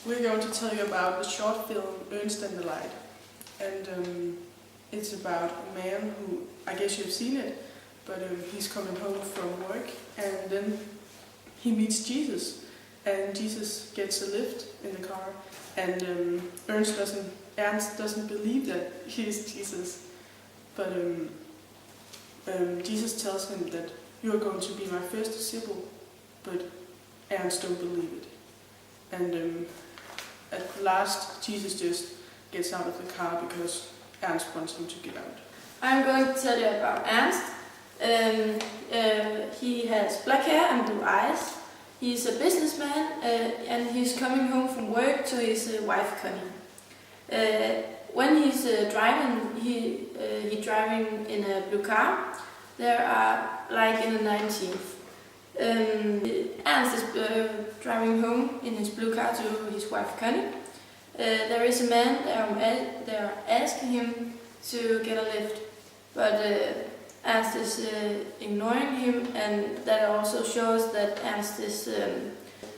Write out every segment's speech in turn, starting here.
We're going to tell you about the short film Ernst and the Light. And it's about a man who, I guess you've seen it, but he's coming home from work and then he meets Jesus. And Jesus gets a lift in the car and Ernst doesn't believe that he is Jesus. But Jesus tells him that you're going to be my first disciple, but Ernst don't believe it. And at last, Jesus just gets out of the car because Ernst wants him to get out. I'm going to tell you about Ernst. He has black hair and blue eyes. He's a businessman and he's coming home from work to his wife Connie. When he's driving, he's driving in a blue car. There are like in the 19th. Ernst is driving home in his blue car to his wife Connie. There is a man there asking him to get a lift, but Ernst is ignoring him, and that also shows that Ernst is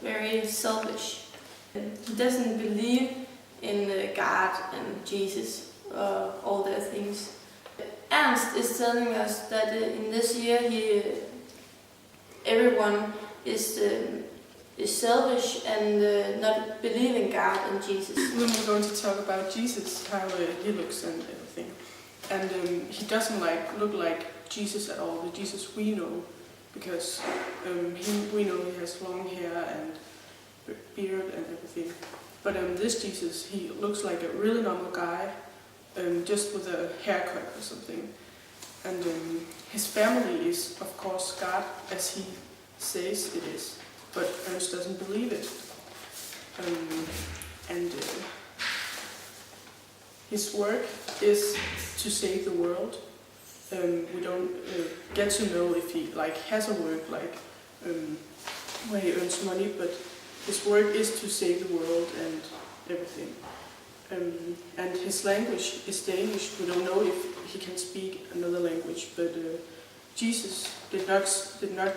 very selfish. He doesn't believe in God and Jesus, all their things. Ernst is telling us that in this year everyone is selfish and not believing God and Jesus. Then we're going to talk about Jesus, how he looks and everything. And he doesn't look like Jesus at all, the Jesus we know, because we know he has long hair and beard and everything. But this Jesus, he looks like a really normal guy, just with a haircut or something. And his family is, of course, God, as he says it is. But Ernst doesn't believe it. His work is to save the world. We don't get to know if he has a work where he earns money, but his work is to save the world and everything. And his language is Danish. We don't know if he can speak another language, but Jesus did not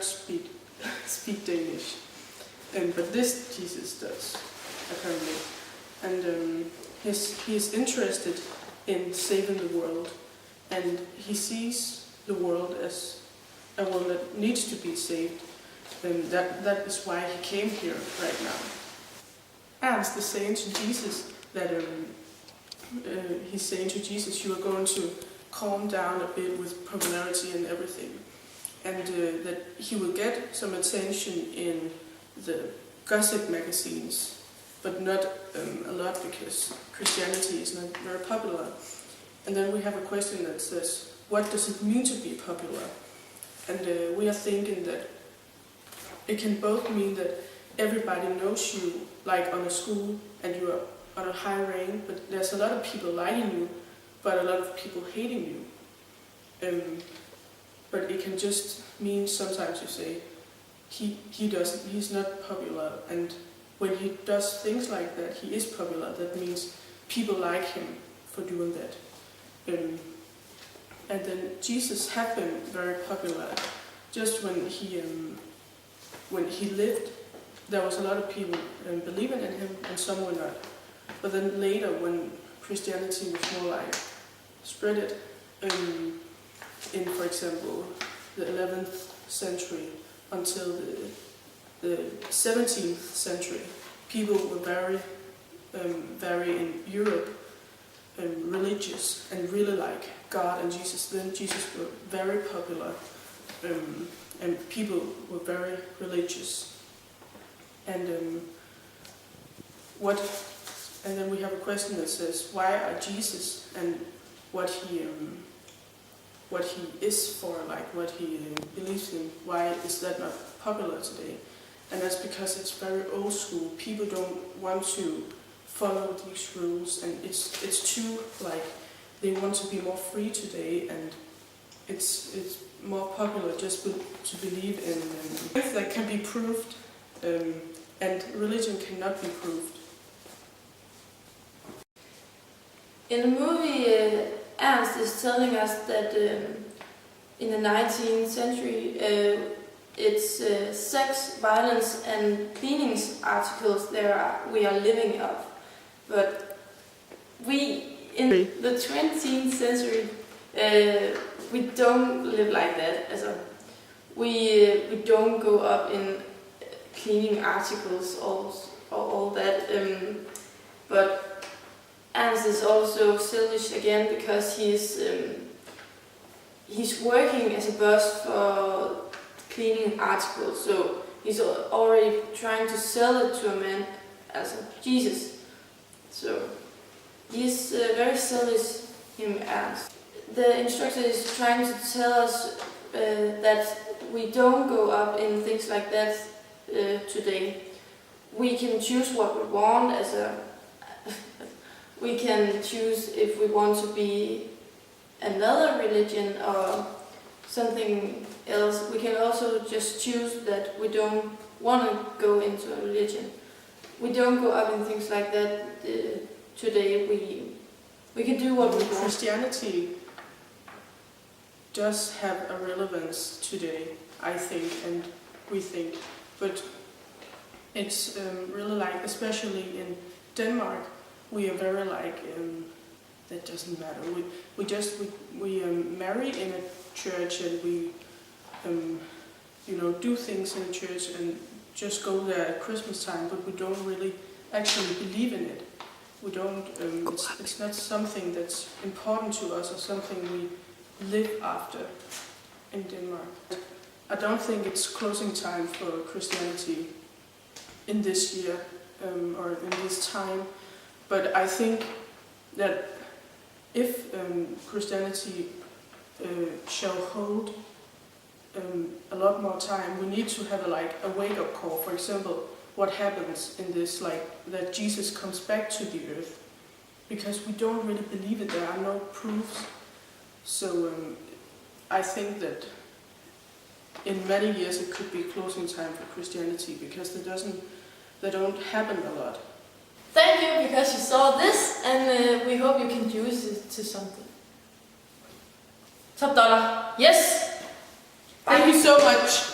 speak Danish. But this Jesus does, apparently. And he is interested in saving the world, and he sees the world as a world that needs to be saved. And that is why he came here right now. Ernst is saying to Jesus that he's saying to Jesus, you are going to calm down a bit with popularity and everything, and that he will get some attention in the gossip magazines, but not a lot, because Christianity is not very popular. And then we have a question that says, what does it mean to be popular? And we are thinking that it can both mean that everybody knows you, like on a school, and you are on a high rank, but there's a lot of people liking you, but a lot of people hating you. But it can just mean sometimes you say, he's not popular, and when he does things like that, he is popular. That means people like him for doing that. And then Jesus had been very popular. Just when he lived, there was a lot of people believing in him, and some were not. But then later, when Christianity was more spread in, for example, the 11th century until the 17th century, people were very in Europe religious and really like God and Jesus. Then Jesus were very popular, and people were very religious. And then we have a question that says, why are Jesus and what he is for, what he believes in, why is that not popular today? And that's because it's very old school. People don't want to follow these rules, and it's too they want to be more free today, and it's more popular just to believe in things that can be proved, and religion cannot be proved. In the movie, Ernst is telling us that in the 19th century, it's sex, violence, and cleanings articles we are living of. But we, in the 20th century, we don't live like that. We don't go up in cleaning articles or all that. But Ernst is also selfish again because he's working as a boss for cleaning articles, so he's already trying to sell it to a man as a Jesus. So he's very selfish, him Ernst. The instructor is trying to tell us that we don't go up in things like that today. We can choose what we want we can choose if we want to be another religion or something else. We can also just choose that we don't want to go into a religion. We don't go up in things like that today. We can do what we want. Christianity does have a relevance today, I think, and we think, but it's really like, especially in Denmark, we are very like, that doesn't matter. We marry in a church, and we do things in a church and just go there at Christmas time, but we don't really actually believe in it. We don't. It's not something that's important to us or something we live after in Denmark. I don't think it's closing time for Christianity in this year or in this time, but I think that if Christianity shall hold a lot more time, we need to have a wake-up call. For example, what happens in this, that Jesus comes back to the earth, because we don't really believe it. There are no proofs. So I think that in many years it could be closing time for Christianity, because they don't happen a lot. Thank you, because you saw this, and we hope you can use it to something. Top dollar. Yes. Thank you so much.